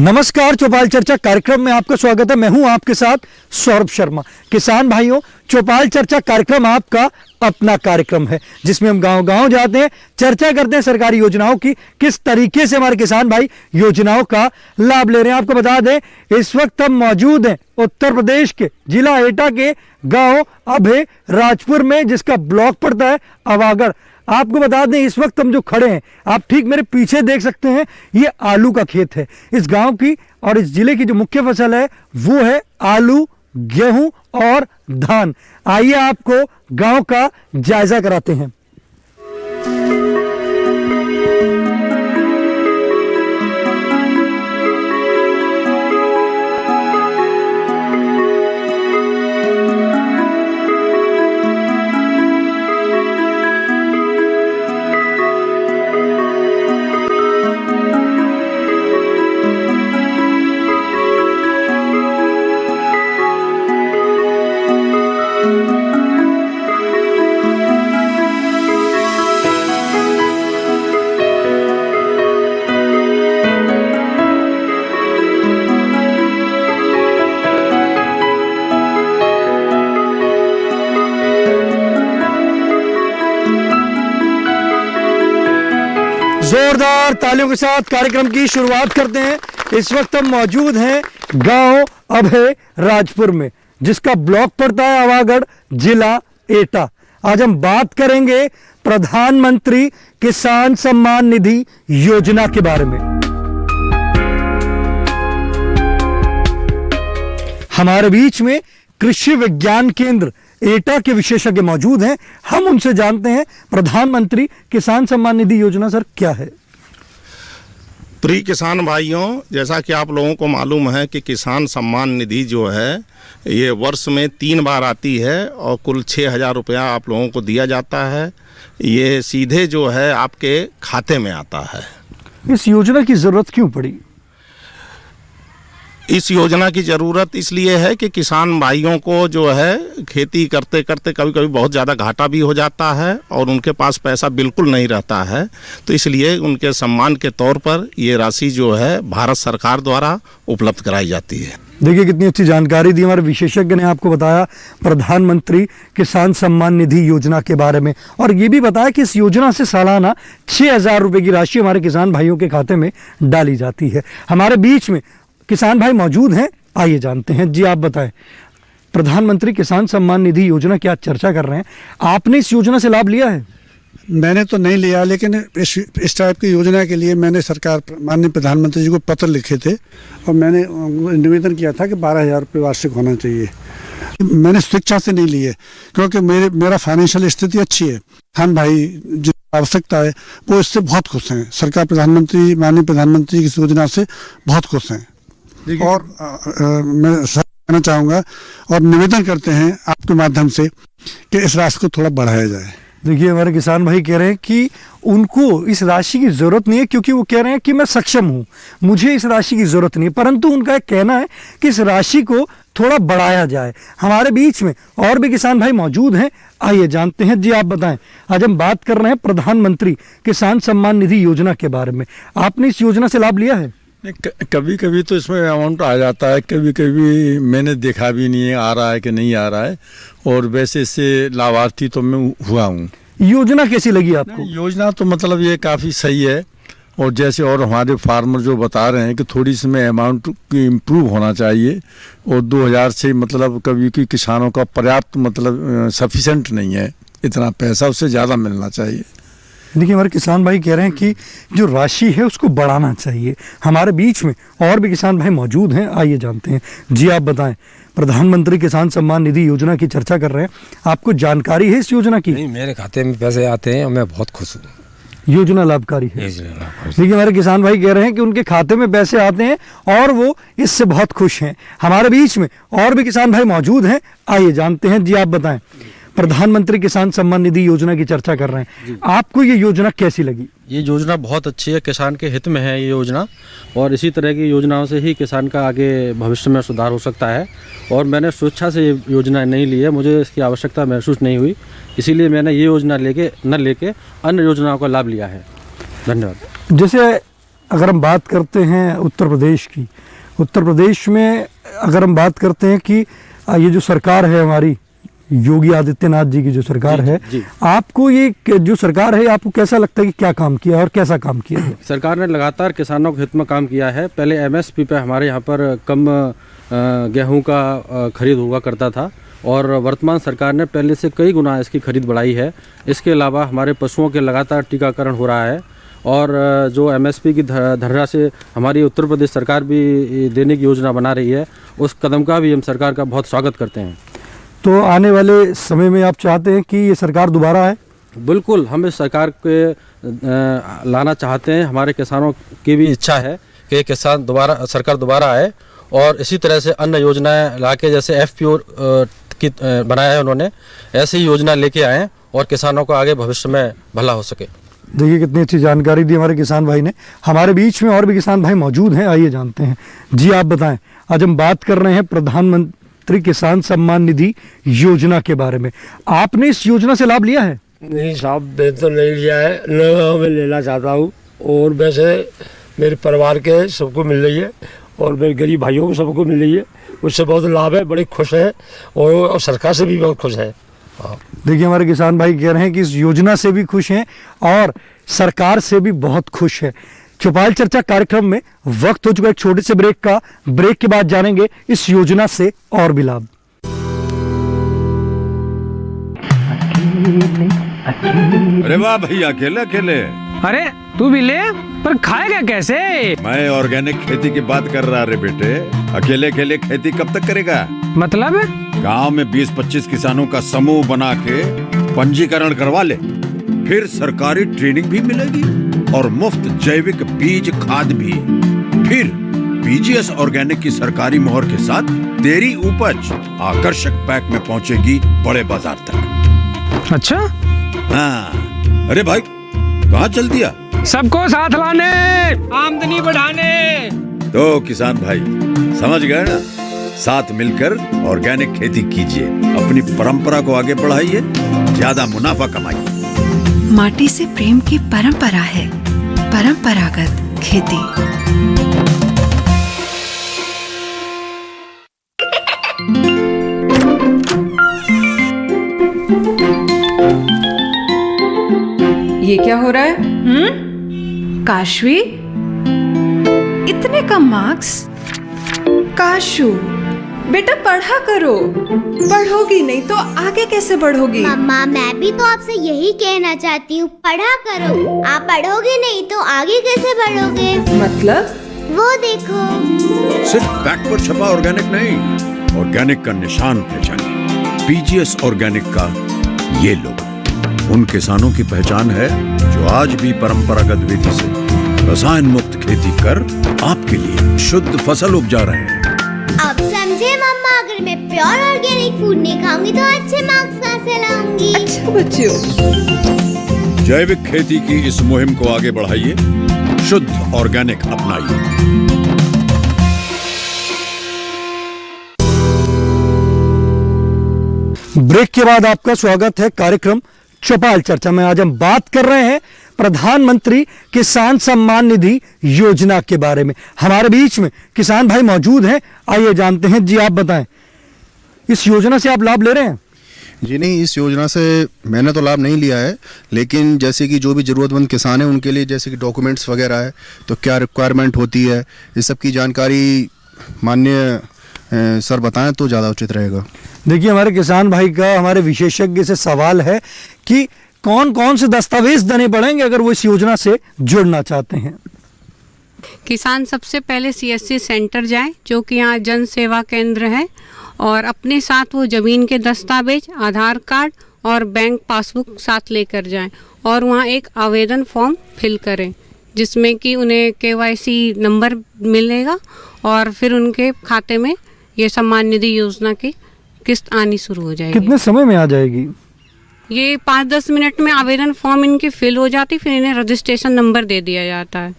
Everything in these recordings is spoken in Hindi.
नमस्कार, चौपाल चर्चा कार्यक्रम में आपका स्वागत है। मैं हूं आपके साथ सौरभ शर्मा। किसान भाइयों, चौपाल चर्चा कार्यक्रम आपका अपना कार्यक्रम है जिसमें हम गांव-गांव जाते हैं, चर्चा करते हैं सरकारी योजनाओं की, किस तरीके से हमारे किसान भाई योजनाओं का लाभ ले रहे हैं। आपको बता दें, इस वक्त हम मौजूद हैं उत्तर प्रदेश के जिला एटा के गांव अभय राजपुर में, जिसका ब्लॉक पड़ता है अवागढ़। आपको बता दें, इस वक्त हम जो खड़े हैं, आप ठीक मेरे पीछे देख सकते हैं, ये आलू का खेत है। इस गांव की और इस जिले की जो मुख्य फसल है वो है आलू, गेहूं और धान। आइए आपको गांव का जायजा कराते हैं। जोरदार तालियों के साथ कार्यक्रम की शुरुआत करते हैं। इस वक्त हम मौजूद हैं गांव अभय राजपुर में, जिसका ब्लॉक पड़ता है अवागढ़, जिला एटा। आज हम बात करेंगे प्रधानमंत्री किसान सम्मान निधि योजना के बारे में। हमारे बीच में कृषि विज्ञान केंद्र एटा के विशेषज्ञ मौजूद हैं। हम उनसे जानते हैं प्रधानमंत्री किसान सम्मान निधि योजना सर क्या है। प्रिय किसान भाइयों, जैसा कि आप लोगों को मालूम है कि किसान सम्मान निधि जो है ये वर्ष में 3 बार आती है और कुल 6,000 रुपया आप लोगों को दिया जाता है। ये सीधे जो है आपके खाते में आता है। इस योजना की जरूरत क्यों पड़ी? इस योजना की ज़रूरत इसलिए है कि किसान भाइयों को जो है खेती करते करते कभी कभी बहुत ज़्यादा घाटा भी हो जाता है और उनके पास पैसा बिल्कुल नहीं रहता है, तो इसलिए उनके सम्मान के तौर पर ये राशि जो है भारत सरकार द्वारा उपलब्ध कराई जाती है। देखिए कितनी अच्छी जानकारी दी हमारे विशेषज्ञ ने आपको बताया प्रधानमंत्री किसान सम्मान निधि योजना के बारे में, और ये भी बताया कि इस योजना से सालाना 6,000 रुपये की राशि हमारे किसान भाइयों के खाते में डाली जाती है। हमारे बीच में किसान भाई मौजूद हैं, आइए जानते हैं। जी आप बताएं, प्रधानमंत्री किसान सम्मान निधि योजना की आज चर्चा कर रहे हैं, आपने इस योजना से लाभ लिया है? मैंने तो नहीं लिया, लेकिन इस टाइप की योजना के लिए मैंने सरकार माननीय प्रधानमंत्री जी को पत्र लिखे थे और मैंने निवेदन किया था कि 12,000 रुपये वार्षिक होना चाहिए। मैंने शिक्षा से नहीं लिए क्योंकि मेरा फाइनेंशियल स्थिति अच्छी है। हम भाई जो आवश्यकता है वो इससे बहुत खुश हैं। सरकार माननीय प्रधानमंत्री की इस योजना से बहुत खुश हैं और मैं कहना चाहूँगा और निवेदन करते हैं आपके माध्यम से कि इस राशि को थोड़ा बढ़ाया जाए। देखिए हमारे किसान भाई कह रहे हैं कि उनको इस राशि की ज़रूरत नहीं है, क्योंकि वो कह रहे हैं कि मैं सक्षम हूँ, मुझे इस राशि की ज़रूरत नहीं है, परंतु उनका एक कहना है कि इस राशि को थोड़ा बढ़ाया जाए। हमारे बीच में और भी किसान भाई मौजूद हैं, आइए जानते हैं। जी आप बताएं, आज हम बात कर रहे हैं प्रधानमंत्री किसान सम्मान निधि योजना के बारे में। आपने इस योजना से लाभ लिया है? कभी कभी तो इसमें अमाउंट आ जाता है, कभी कभी मैंने देखा भी नहीं है आ रहा है कि नहीं आ रहा है, और वैसे इससे लाभार्थी तो मैं हुआ हूँ। योजना कैसी लगी आपको? योजना तो मतलब ये काफ़ी सही है, और जैसे और हमारे फार्मर जो बता रहे हैं कि थोड़ी इसमें अमाउंट इम्प्रूव होना चाहिए, और 2,000 से मतलब कभी कि किसानों का पर्याप्त मतलब सफिशेंट नहीं है, इतना पैसा उससे ज़्यादा मिलना चाहिए। देखिए हमारे किसान भाई कह रहे हैं कि जो राशि है उसको बढ़ाना चाहिए। हमारे बीच में और भी किसान भाई मौजूद हैं, आइए जानते हैं। जी आप बताएं, प्रधानमंत्री किसान सम्मान निधि योजना की चर्चा कर रहे हैं, आपको जानकारी है इस योजना की? नहीं, मेरे खाते में पैसे आते हैं और मैं बहुत खुश हूँ। योजना लाभकारी है। देखिए हमारे किसान भाई कह रहे हैं कि उनके खाते में पैसे आते हैं और वो इससे बहुत खुश हैं। हमारे बीच में और भी किसान भाई मौजूद हैं, आइए जानते हैं। जी आप बताएं, प्रधानमंत्री किसान सम्मान निधि योजना की चर्चा कर रहे हैं, आपको ये योजना कैसी लगी? ये योजना बहुत अच्छी है, किसान के हित में है ये योजना, और इसी तरह की योजनाओं से ही किसान का आगे भविष्य में सुधार हो सकता है। और मैंने स्वेच्छा से ये योजना नहीं ली है, मुझे इसकी आवश्यकता महसूस नहीं हुई, इसीलिए मैंने ये योजना लेके अन्य योजनाओं का लाभ लिया है। धन्यवाद। जैसे अगर हम बात करते हैं उत्तर प्रदेश की, उत्तर प्रदेश में अगर हम बात करते हैं कि ये जो सरकार है हमारी योगी आदित्यनाथ जी की जो सरकार है, आपको ये जो सरकार है आपको कैसा लगता है कि क्या काम किया और कैसा काम किया है? सरकार ने लगातार किसानों के हित में काम किया है। पहले एमएसपी पे हमारे यहाँ पर कम गेहूं का खरीद हुआ करता था और वर्तमान सरकार ने पहले से कई गुना इसकी खरीद बढ़ाई है। इसके अलावा हमारे पशुओं के लगातार टीकाकरण हो रहा है और जो एमएसपी की धनराशि हमारी उत्तर प्रदेश सरकार भी देने की योजना बना रही है, उस कदम का भी हम सरकार का बहुत स्वागत करते हैं। तो आने वाले समय में आप चाहते हैं कि ये सरकार दोबारा आए? बिल्कुल, हम इस सरकार के लाना चाहते हैं। हमारे किसानों की भी इच्छा है कि सरकार दोबारा आए और इसी तरह से अन्य योजनाएं लाके, जैसे एफपीओ की बनाया है उन्होंने, ऐसी योजना लेके आएँ और किसानों को आगे भविष्य में भला हो सके। देखिए कितनी अच्छी जानकारी दी हमारे किसान भाई ने। हमारे बीच में और भी किसान भाई मौजूद हैं, आइए जानते हैं। जी आप बताएं, आज हम बात कर रहे हैं प्रधानमंत्री किसान सम्मान निधि योजना के बारे में। आपने इस योजना से लाभ लिया है? नहीं साहब, मैं तो नहीं लिया है, न मैं लेना चाहता हूँ। और वैसे मेरे परिवार के सबको मिल रही है और मेरे गरीब भाइयों को सबको मिल रही है, उससे बहुत लाभ है, बड़े खुश हैं और सरकार से भी बहुत खुश है। देखिए हमारे किसान भाई कह रहे हैं कि इस योजना से भी खुश हैं और सरकार से भी बहुत खुश है। चौपाल चर्चा कार्यक्रम में वक्त हो चुका है एक छोटे से ब्रेक का। ब्रेक के बाद जानेंगे इस योजना से और भी लाभ। अरे वाह भैया, अकेले अकेले? अरे तू भी ले, पर खाएगा कैसे? मैं ऑर्गेनिक खेती की बात कर रहा रे बेटे। अकेले अकेले खेती कब तक करेगा? मतलब गांव में 20-25 किसानों का समूह बना के पंजीकरण करवा ले, फिर सरकारी ट्रेनिंग भी मिलेगी और मुफ्त जैविक बीज खाद भी। फिर पीजीएस ऑर्गेनिक की सरकारी मोहर के साथ तेरी उपज आकर्षक पैक में पहुंचेगी बड़े बाजार तक। अच्छा? हाँ। अरे भाई कहाँ चल दिया? सबको साथ लाने, आमदनी बढ़ाने। तो किसान भाई समझ गए ना? साथ मिलकर ऑर्गेनिक खेती कीजिए, अपनी परंपरा को आगे बढ़ाइए, ज्यादा मुनाफा कमाइए। माटी से प्रेम की परंपरा है परंपरागत खेती। ये क्या हो रहा है? काशवी, इतने कम मार्क्स? काशू बेटा पढ़ा करो, पढ़ोगी नहीं तो आगे कैसे बढ़ोगी? मम्मा मैं भी तो आपसे यही कहना चाहती हूँ, पढ़ा करो। आप पढ़ोगे नहीं तो आगे कैसे बढ़ोगे? मतलब? वो देखो, सिर्फ बैक पर छपा ऑर्गेनिक नहीं, ऑर्गेनिक का निशान पहचानिए। पीजीएस ऑर्गेनिक का ये लोगो उन किसानों की पहचान है जो आज भी परंपरागत विधि से रसायन मुक्त खेती कर आपके लिए शुद्ध फसल उपजा रहे हैं। अब समझे मम्मा, अगर मैं प्योर ऑर्गेनिक फूड नहीं खाऊंगी तो अच्छे मार्क्स कहाँ से लाऊंगी? अच्छा बच्चों, जैविक खेती की इस मुहिम को आगे बढ़ाइए, शुद्ध ऑर्गेनिक अपनाइए। ब्रेक के बाद आपका स्वागत है कार्यक्रम चौपाल चर्चा में। आज हम बात कर रहे हैं प्रधानमंत्री किसान सम्मान निधि योजना के बारे में। हमारे बीच में किसान भाई मौजूद हैं, आइए जानते हैं। जी आप बताएं, इस योजना से आप लाभ ले रहे हैं? जी नहीं, इस योजना से मैंने तो लाभ नहीं लिया है, लेकिन जैसे कि जो भी ज़रूरतमंद किसान हैं उनके लिए जैसे कि डॉक्यूमेंट्स वगैरह है तो क्या रिक्वायरमेंट होती है, इस सब की जानकारी माननीय सर बताएं तो ज़्यादा उचित रहेगा। देखिए हमारे किसान भाई का हमारे विशेषज्ञ से सवाल है कि कौन कौन से दस्तावेज देने पड़ेंगे अगर वो इस योजना से जुड़ना चाहते हैं। किसान सबसे पहले सीएससी सेंटर जाए, जो कि यहाँ जन सेवा केंद्र है, और अपने साथ वो ज़मीन के दस्तावेज, आधार कार्ड और बैंक पासबुक साथ लेकर जाएं और वहाँ एक आवेदन फॉर्म फिल करें जिसमें कि उन्हें KYC नंबर मिलेगा और फिर उनके खाते में ये सम्मान निधि योजना की किस्त आनी शुरू हो जाएगी। कितने समय में आ जाएगी? ये 5-10 मिनट में आवेदन फॉर्म इनके फिल हो जाती, फिर इन्हें रजिस्ट्रेशन नंबर दे दिया जाता है,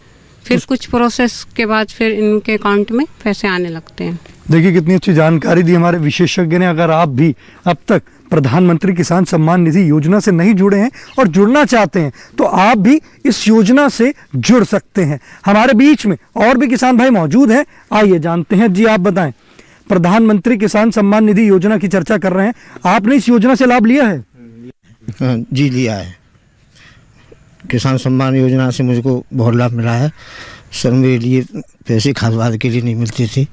फिर कुछ प्रोसेस के बाद फिर इनके अकाउंट में पैसे आने लगते हैं। देखिए कितनी अच्छी जानकारी दी हमारे विशेषज्ञ ने। अगर आप भी अब तक प्रधानमंत्री किसान सम्मान निधि योजना से नहीं जुड़े हैं और जुड़ना चाहते हैं तो आप भी इस योजना से जुड़ सकते हैं। हमारे बीच में और भी किसान भाई मौजूद हैं, आइए जानते हैं। जी आप बताएं, प्रधानमंत्री किसान सम्मान निधि योजना की चर्चा कर रहे हैं, आपने इस योजना से लाभ लिया है? जी लिया है। किसान सम्मान योजना से मुझको बहुत लाभ मिला है सर। मेरे लिए पैसे खाद के लिए नहीं मिलते थे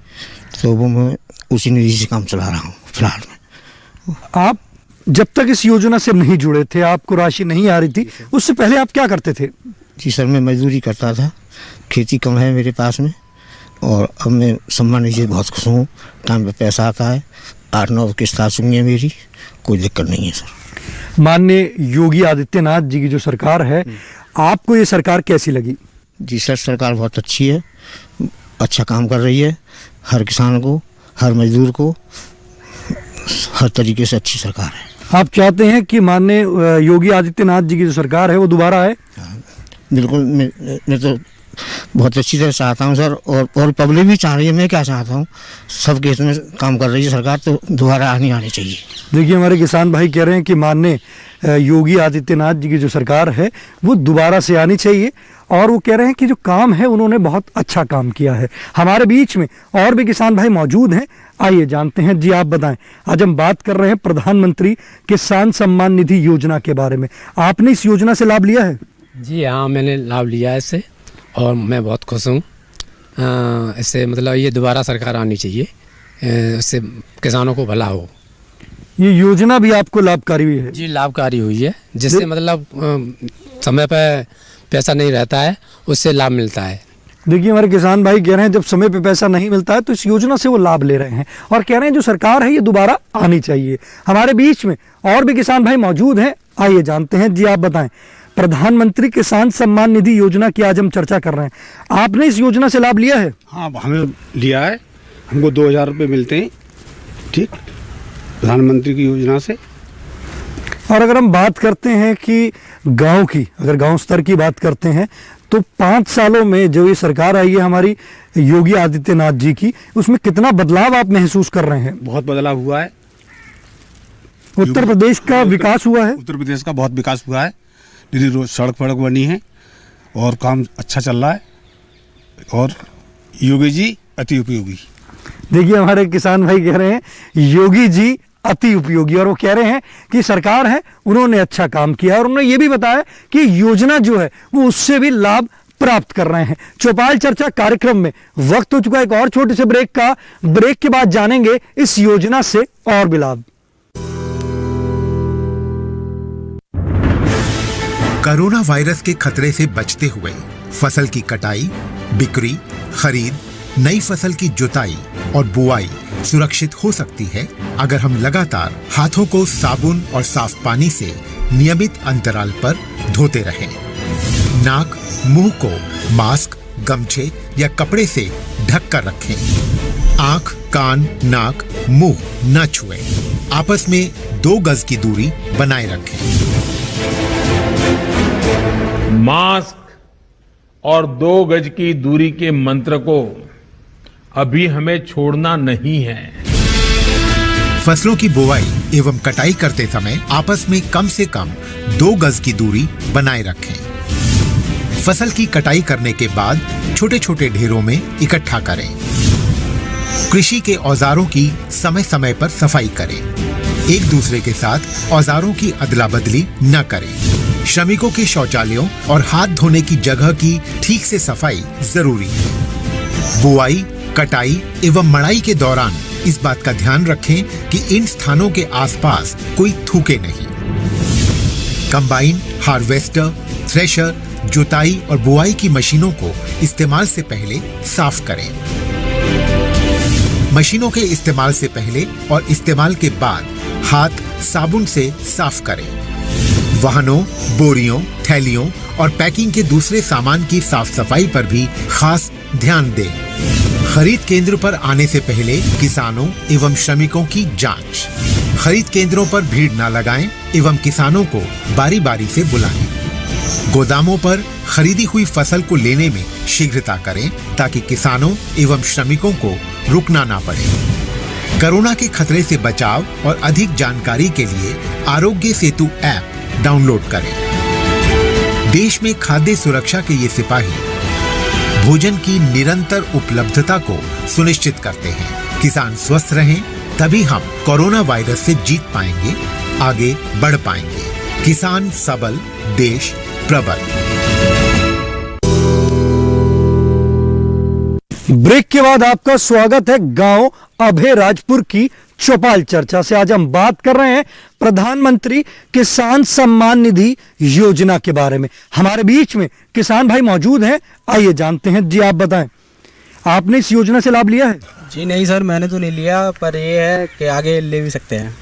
तो वो मैं उसी निधि से काम चला रहा हूँ फिलहाल में। आप जब तक इस योजना से नहीं जुड़े थे, आपको राशि नहीं आ रही थी, उससे पहले आप क्या करते थे? जी सर, मैं मजदूरी करता था, खेती कम है मेरे पास में और अब मैं सम्मान निधि से बहुत खुश हूँ। टाइम पे पैसा आता है, 8-9 किस्त आ चुकी है मेरी, कोई दिक्कत नहीं है सर। माननीय योगी आदित्यनाथ जी की जो सरकार है, आपको ये सरकार कैसी लगी? जी सर, सरकार बहुत अच्छी है, अच्छा काम कर रही है। हर किसान को, हर मजदूर को, हर तरीके से अच्छी सरकार है। आप चाहते हैं कि माननीय योगी आदित्यनाथ जी की जो सरकार है वो दोबारा आए? बिल्कुल, मैं तो बहुत अच्छी तरह चाहता हूँ सर, और पब्लिक भी चाह रही है। मैं क्या चाहता हूँ, सबके हित में काम कर रही है सरकार, तो दोबारा आनी चाहिए। देखिए हमारे किसान भाई कह रहे हैं कि माननीय योगी आदित्यनाथ जी की जो सरकार है वो दोबारा से आनी चाहिए और वो कह रहे हैं कि जो काम है उन्होंने बहुत अच्छा काम किया है। हमारे बीच में और भी किसान भाई मौजूद हैं, आइए जानते हैं। जी आप बताएं, आज हम बात कर रहे हैं प्रधानमंत्री किसान सम्मान निधि योजना के बारे में। आपने इस योजना से लाभ लिया है? जी हाँ, मैंने लाभ लिया है इससे और मैं बहुत खुश हूँ। इससे मतलब ये दोबारा सरकार आनी चाहिए, इससे किसानों को भला हो। ये योजना भी आपको लाभकारी हुई है? जी लाभकारी हुई है, जिससे मतलब समय पर पैसा नहीं रहता है, उससे लाभ मिलता है। देखिए हमारे किसान भाई कह रहे हैं जब समय पे पैसा नहीं मिलता है तो इस योजना से वो लाभ ले रहे हैं और कह रहे हैं जो सरकार है ये दोबारा आनी चाहिए। हमारे बीच में और भी किसान भाई मौजूद हैं, आइए जानते हैं। जी आप बताएं, प्रधानमंत्री किसान सम्मान निधि योजना की आज हम चर्चा कर रहे हैं, आपने इस योजना से लाभ लिया है? हाँ, हमें लिया है। हमको 2000 रुपये मिलते हैं, ठीक, प्रधानमंत्री की योजना से। और अगर हम बात करते हैं कि गांव की, अगर गांव स्तर की बात करते हैं तो 5 सालों में जो ये सरकार आई है हमारी योगी आदित्यनाथ जी की, उसमें कितना बदलाव आप महसूस कर रहे हैं? बहुत बदलाव हुआ है। उत्तर प्रदेश का विकास हुआ है? उत्तर प्रदेश का बहुत विकास हुआ है। रोज सड़क फड़क बनी है और काम अच्छा चल रहा है और योगी जी अति उपयोगी। देखिए हमारे किसान भाई कह रहे हैं योगी जी अति उपयोगी और वो कह रहे हैं कि सरकार है उन्होंने अच्छा काम किया और उन्होंने ये भी बताया कि योजना जो है वो उससे भी लाभ प्राप्त कर रहे हैं। चौपाल चर्चा कार्यक्रम में वक्त हो चुका है एक और छोटे से ब्रेक का। ब्रेक के बाद जानेंगे इस योजना से और भी लाभ। कोरोना वायरस के खतरे से बचते हुए फसल की कटाई, बिक्री, खरीद, नई फसल की जुताई और बुआई सुरक्षित हो सकती है अगर हम लगातार हाथों को साबुन और साफ पानी से नियमित अंतराल पर धोते रहें। नाक, मुंह को मास्क, गमछे या कपड़े से ढक कर रखें। आंख, कान, नाक, मुंह न छुएं। आपस में 2 गज की दूरी बनाए रखें। मास्क और 2 गज की दूरी के मंत्र को अभी हमें छोड़ना नहीं है। फसलों की बुवाई एवं कटाई करते समय आपस में कम से कम 2 गज की दूरी बनाए रखें। फसल की कटाई करने के बाद छोटे छोटे ढेरों में इकट्ठा करें। कृषि के औजारों की समय समय पर सफाई करें। एक दूसरे के साथ औजारों की अदला बदली न करें। श्रमिकों के शौचालयों और हाथ धोने की जगह की ठीक से सफाई जरूरी है। बुआई, कटाई एवं मड़ाई के दौरान इस बात का ध्यान रखें कि इन स्थानों के आसपास कोई थूके नहीं। कंबाइन, हार्वेस्टर, थ्रेशर, जुताई और बुआई की मशीनों को इस्तेमाल से पहले साफ करें। मशीनों के इस्तेमाल से पहले और इस्तेमाल के बाद हाथ साबुन से साफ करें। वाहनों, बोरियों, थैलियों और पैकिंग के दूसरे सामान की साफ सफाई पर भी खास ध्यान दें। खरीद केंद्र पर आने से पहले किसानों एवं श्रमिकों की जांच। खरीद केंद्रों पर भीड़ न लगाएं एवं किसानों को बारी बारी से बुलाएं। गोदामों पर खरीदी हुई फसल को लेने में शीघ्रता करें ताकि किसानों एवं श्रमिकों को रुकना ना पड़े। कोरोना के खतरे से बचाव और अधिक जानकारी के लिए आरोग्य सेतु ऐप डाउनलोड करें। देश में खाद्य सुरक्षा के ये सिपाही भोजन की निरंतर उपलब्धता को सुनिश्चित करते हैं। किसान स्वस्थ रहें तभी हम कोरोना वायरस से जीत पाएंगे, आगे बढ़ पाएंगे। किसान सबल, देश प्रबल। ब्रेक के बाद आपका स्वागत है गांव अभयराजपुर की चौपाल चर्चा से। आज हम बात कर रहे हैं प्रधानमंत्री किसान सम्मान निधि योजना के बारे में। हमारे बीच में किसान भाई मौजूद हैं, आइए जानते हैं। जी आप बताएं, आपने इस योजना से लाभ लिया है? जी नहीं सर, मैंने तो नहीं लिया, पर ये है कि आगे ले भी सकते हैं।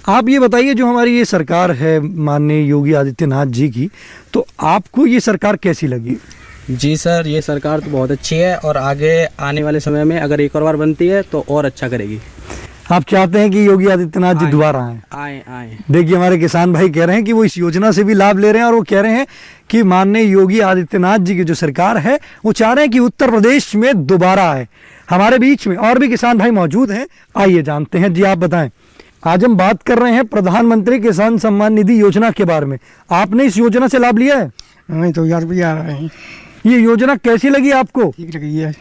आप ये बताइए, जो हमारी ये सरकार है माननीय योगी आदित्यनाथ जी की, तो आपको ये सरकार कैसी लगी? जी सर, ये सरकार तो बहुत अच्छी है और आगे आने वाले समय में अगर एक और बार बनती है तो और अच्छा करेगी। आप चाहते हैं कि योगी आदित्यनाथ जी दोबारा आए? देखिए, हमारे किसान भाई कह रहे हैं कि वो इस योजना से भी लाभ ले रहे हैं और वो कह रहे हैं कि माननीय योगी आदित्यनाथ जी की जो सरकार है वो चाह रहे हैं कि उत्तर प्रदेश में दोबारा आए। हमारे बीच में और भी किसान भाई मौजूद हैं, आइए जानते हैं। जी आप बताएं, आज हम बात कर रहे हैं प्रधानमंत्री किसान सम्मान निधि योजना के बारे में। आपने इस योजना से लाभ लिया है? नहीं तो यार भी आ रहे हैं। ये योजना कैसी लगी आपको? ठीक लगी है।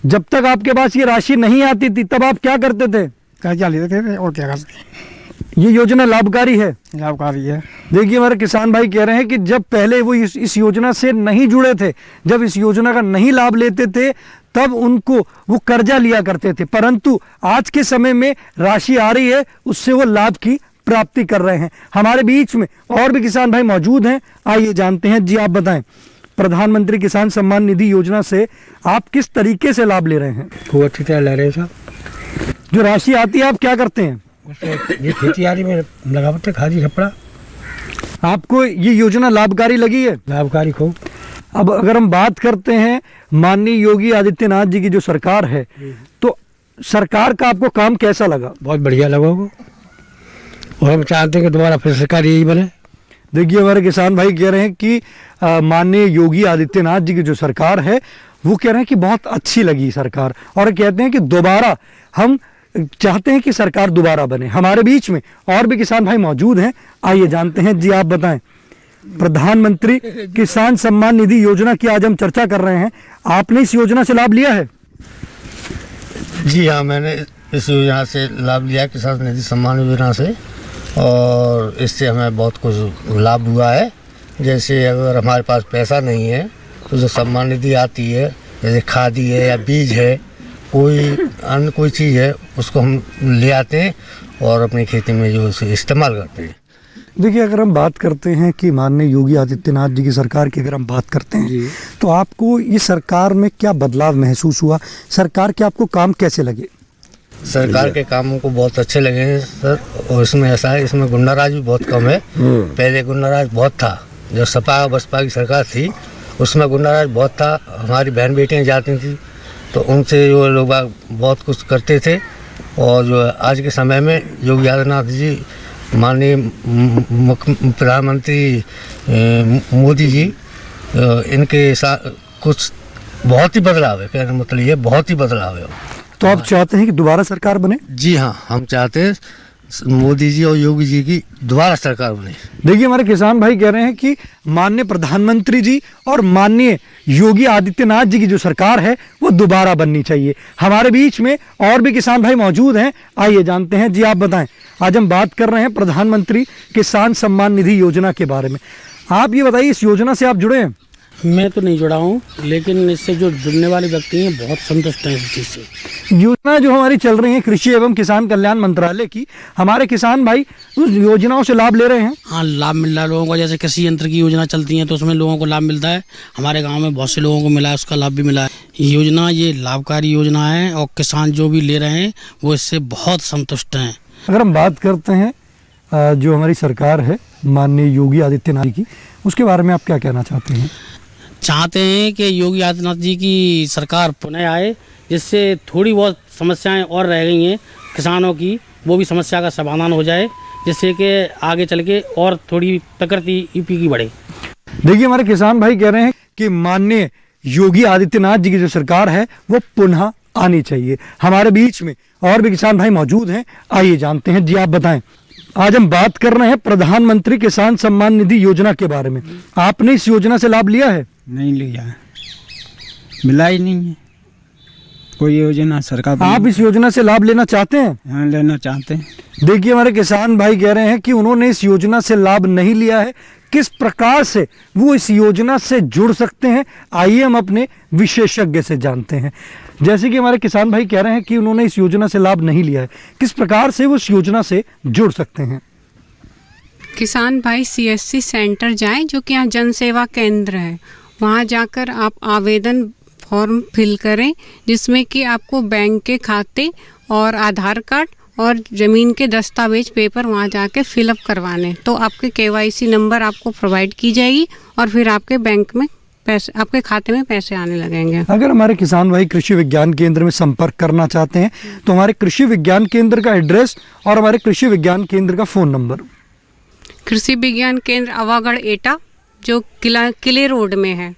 जब तक आपके पास ये राशि नहीं आती थी तब आप क्या करते थे? कर्जा लेते थे और क्या करते। ये योजना लाभकारी है? लाभकारी है। देखिए, हमारे किसान भाई कह रहे हैं कि जब पहले वो इस योजना से नहीं जुड़े थे, जब इस योजना का नहीं लाभ लेते थे, तब उनको वो कर्जा लिया करते थे, परंतु आज के समय में राशि आ रही है, उससे वो लाभ की प्राप्ति कर रहे हैं। हमारे बीच में और भी किसान भाई मौजूद हैं, आइए जानते हैं। जी आप बताएं, प्रधानमंत्री किसान सम्मान निधि योजना से आप किस तरीके से लाभ ले रहे हैं? खूब अच्छी तरह ले रहे हैं साहब। जो राशि आती है आप क्या करते हैं? ये खेती आरी में लगावट खादी कपड़ा। आपको ये योजना लाभकारी लगी है? लाभकारी खूब। अब अगर हम बात करते हैं माननीय योगी आदित्यनाथ जी की जो सरकार है, तो सरकार का आपको काम कैसा लगा? बहुत बढ़िया लगा वो, और हम चाहते हैं कि दोबारा फिर सरकार यही बने। देखिए, हमारे किसान भाई कह रहे हैं कि माननीय योगी आदित्यनाथ जी की जो सरकार है वो कह रहे हैं कि बहुत अच्छी लगी सरकार, और कहते हैं कि दोबारा हम चाहते हैं कि सरकार दोबारा बने। हमारे बीच में और भी किसान भाई मौजूद हैं, आइए जानते हैं। जी आप बताएं, प्रधानमंत्री किसान सम्मान निधि योजना की आज हम चर्चा कर रहे हैं। आपने इस योजना से लाभ लिया है? जी हाँ, मैंने इस योजना से लाभ लिया, किसान निधि सम्मान योजना से, और इससे हमें बहुत कुछ लाभ हुआ है। जैसे अगर हमारे पास पैसा नहीं है तो जो सम्मान निधि आती है, जैसे खादी है या बीज है, कोई अन्य कोई चीज़ है, उसको हम ले आते हैं और अपनी खेती में जो उसे इस्तेमाल करते हैं। देखिए, अगर हम बात करते हैं कि माननीय योगी आदित्यनाथ जी की सरकार की अगर हम बात करते हैं, तो आपको इस सरकार में क्या बदलाव महसूस हुआ? सरकार के आपको काम कैसे लगे? सरकार के कामों को बहुत अच्छे लगे हैं सर, और इसमें ऐसा है, इसमें गुंडाराज भी बहुत कम है। पहले गुंडाराज बहुत था, जब सपा बसपा की सरकार थी उसमें गुंडाराज बहुत था। हमारी बहन बेटियाँ जाती थी तो उनसे जो लोग बहुत कुछ करते थे, और जो आज के समय में योगी आदित्यनाथ जी माननीय प्रधानमंत्री मोदी जी, इनके साथ कुछ बहुत ही बदलाव है। कहने मतलब ये बहुत ही बदलाव है। तो आप चाहते हैं कि दोबारा सरकार बने? जी हाँ, हम चाहते हैं मोदी जी और योगी जी की दोबारा सरकार बने। देखिए, हमारे किसान भाई कह रहे हैं कि माननीय प्रधानमंत्री जी और माननीय योगी आदित्यनाथ जी की जो सरकार है वो दोबारा बननी चाहिए। हमारे बीच में और भी किसान भाई मौजूद हैं, आइए जानते हैं। जी आप बताएं, आज हम बात कर रहे हैं प्रधानमंत्री किसान सम्मान निधि योजना के बारे में। आप ये बताइए, इस योजना से आप जुड़े हैं? मैं तो नहीं जुड़ा हूँ, लेकिन इससे जो जुड़ने वाले व्यक्ति हैं बहुत संतुष्ट हैं इस चीज़ से। योजना जो हमारी चल रही है कृषि एवं किसान कल्याण मंत्रालय की, हमारे किसान भाई उस योजनाओं से लाभ ले रहे हैं? हाँ, लाभ मिल रहा है लोगों को। जैसे कृषि यंत्र की योजना चलती है तो उसमें लोगों को लाभ मिलता है। हमारे गाँव में बहुत से लोगों को मिला है, उसका लाभ भी मिला है। योजना ये लाभकारी योजना है और किसान जो भी ले रहे हैं वो इससे बहुत संतुष्ट हैं। अगर हम बात करते हैं जो हमारी सरकार है माननीय योगी आदित्यनाथ जी की, उसके बारे में आप क्या कहना चाहते हैं? चाहते हैं कि योगी आदित्यनाथ जी की सरकार पुनः आए, जिससे थोड़ी बहुत समस्याएं और रह गई हैं किसानों की, वो भी समस्या का समाधान हो जाए। जिससे कि आगे चल के और थोड़ी प्रकृति यूपी की बढ़े। देखिए हमारे किसान भाई कह रहे हैं कि माननीय योगी आदित्यनाथ जी की जो सरकार है वो पुनः आनी चाहिए। हमारे बीच में और भी किसान भाई मौजूद हैं, आइए जानते हैं। जी आप बताएं, आज हम बात कर रहे हैं प्रधानमंत्री किसान सम्मान निधि योजना के बारे में। आपने इस योजना से लाभ लिया है? नहीं लिया है, मिला ही नहीं है कोई योजना सरकार। आप इस योजना से लाभ लेना चाहते हैं? हाँ, लेना चाहते हैं। देखिए हमारे किसान भाई कह रहे हैं कि उन्होंने इस योजना से लाभ नहीं लिया है। किस प्रकार से वो इस योजना से जुड़ सकते हैं, आइए हम अपने विशेषज्ञ से जानते हैं। जैसे कि हमारे किसान भाई कह रहे हैं कि उन्होंने इस योजना से लाभ नहीं लिया है, किस प्रकार से वो इस योजना से जुड़ सकते हैं? किसान भाई CSC सेंटर जाएं, जो कि यहाँ जन सेवा केंद्र है। वहाँ जाकर आप आवेदन फॉर्म फिल करें, जिसमें कि आपको बैंक के खाते और आधार कार्ड और ज़मीन के दस्तावेज पेपर वहाँ जाके फिलअप करवाने, तो आपके KYC नंबर आपको प्रोवाइड की जाएगी और फिर आपके बैंक में पैसे, आपके खाते में पैसे आने लगेंगे। अगर हमारे किसान भाई कृषि विज्ञान केंद्र में संपर्क करना चाहते हैं तो हमारे कृषि विज्ञान केंद्र का एड्रेस और हमारे कृषि विज्ञान केंद्र का फ़ोन नंबर। कृषि विज्ञान केंद्र अवागढ़ एटा, जो किले रोड में है,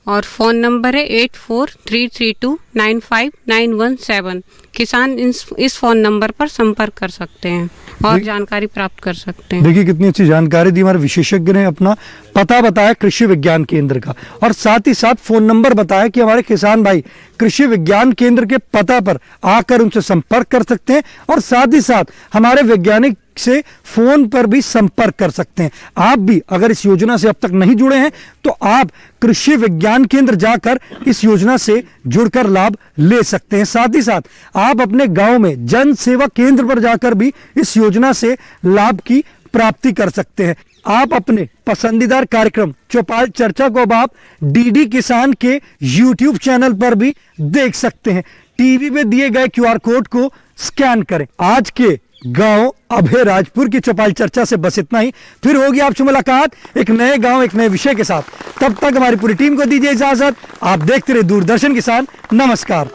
और फ़ोन नंबर है 8433295917। किसान इस फ़ोन नंबर पर संपर्क कर सकते हैं और जानकारी प्राप्त कर सकते हैं। देखिए कितनी अच्छी जानकारी दी हमारे विशेषज्ञ ने। अपना पता बताया कृषि विज्ञान केंद्र का और साथ ही साथ फ़ोन नंबर बताया कि हमारे किसान भाई कृषि विज्ञान केंद्र के पता पर आकर उनसे संपर्क कर सकते हैं और साथ ही साथ हमारे वैज्ञानिक से फोन पर भी संपर्क कर सकते हैं। आप भी अगर इस योजना से अब तक नहीं जुड़े हैं तो आप कृषि विज्ञान केंद्र जाकर इस योजना से जुड़कर लाभ ले सकते हैं। साथ ही साथ आप अपने गांव में जन सेवा केंद्र पर जाकर भी इस योजना से लाभ की प्राप्ति कर सकते हैं। आप अपने पसंदीदा कार्यक्रम चौपाल चर्चा को अब आप DD किसान के YouTube चैनल पर भी देख सकते हैं। टीवी में दिए गए QR कोड को स्कैन करें। आज के गांव अभय राजपुर की चौपाल चर्चा से बस इतना ही। फिर होगी आपसे मुलाकात एक नए गांव एक नए विषय के साथ। तब तक हमारी पूरी टीम को दीजिए इजाजत। आप देखते रहे दूरदर्शन किसान। नमस्कार।